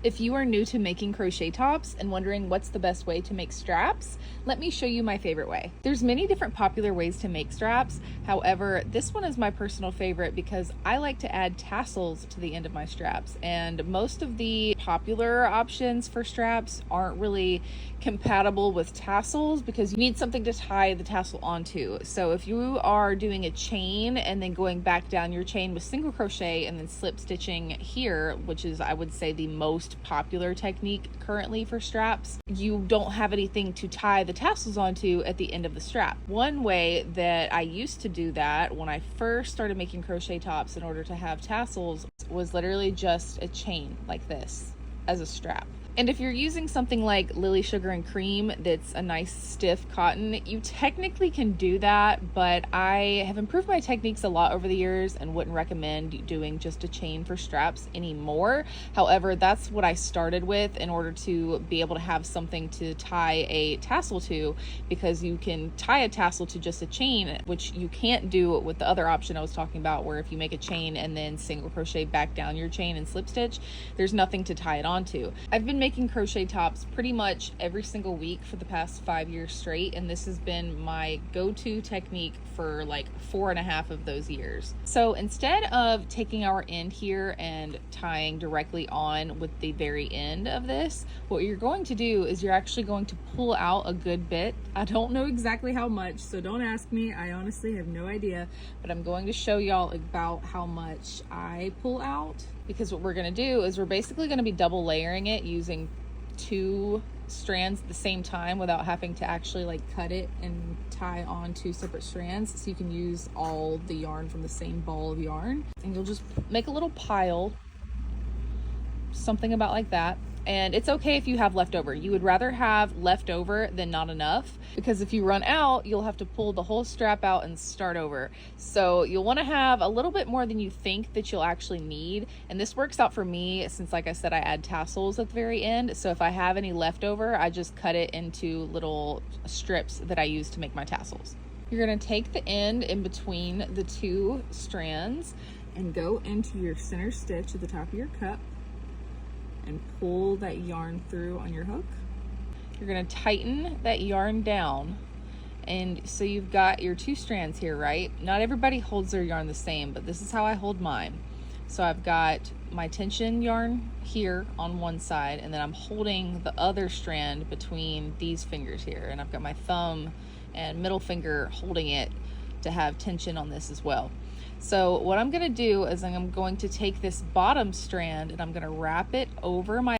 If you are new to making crochet tops and wondering what's the best way to make straps, let me show you my favorite way. There's many different popular ways to make straps. However, this one is my personal favorite because I like to add tassels to the end of my straps, and most of the popular options for straps aren't really compatible with tassels because you need something to tie the tassel onto. So if you are doing a chain and then going back down your chain with single crochet and then slip stitching here, which is, I would say, the most popular technique currently for straps, you don't have anything to tie the tassels onto at the end of the strap. One way that I used to do that when I first started making crochet tops in order to have tassels was literally just a chain like this as a strap. And if you're using something like Lily Sugar and Cream that's a nice stiff cotton, you technically can do that, but I have improved my techniques a lot over the years and wouldn't recommend doing just a chain for straps anymore. However, that's what I started with in order to be able to have something to tie a tassel to, because you can tie a tassel to just a chain, which you can't do with the other option I was talking about, where if you make a chain and then single crochet back down your chain and slip stitch, there's nothing to tie it onto. I've been making crochet tops pretty much every single week for the past 5 years straight, and this has been my go-to technique for like 4.5 of those years. So instead of taking our end here and tying directly on with the very end of this, what you're going to do is you're actually going to pull out a good bit. I don't know exactly how much, so don't ask me. I honestly have no idea, but I'm going to show y'all about how much I pull out, because what we're going to do is we're basically going to be double layering it using 2 strands at the same time without having to actually like cut it and tie on 2 separate strands, so you can use all the yarn from the same ball of yarn, and you'll just make a little pile, something about like that. And it's okay if you have leftover. You would rather have leftover than not enough, because if you run out, you'll have to pull the whole strap out and start over. So you'll want to have a little bit more than you think that you'll actually need. And this works out for me since, like I said, I add tassels at the very end. So if I have any leftover, I just cut it into little strips that I use to make my tassels. You're going to take the end in between the 2 strands and go into your center stitch at the top of your cup and pull that yarn through on your hook. You're going to tighten that yarn down, and so you've got your 2 strands here, right? Not everybody holds their yarn the same, but this is how I hold mine. So I've got my tension yarn here on one side, and then I'm holding the other strand between these fingers here, and I've got my thumb and middle finger holding it to have tension on this as well. So what I'm going to do is I'm going to take this bottom strand and I'm going to wrap it over my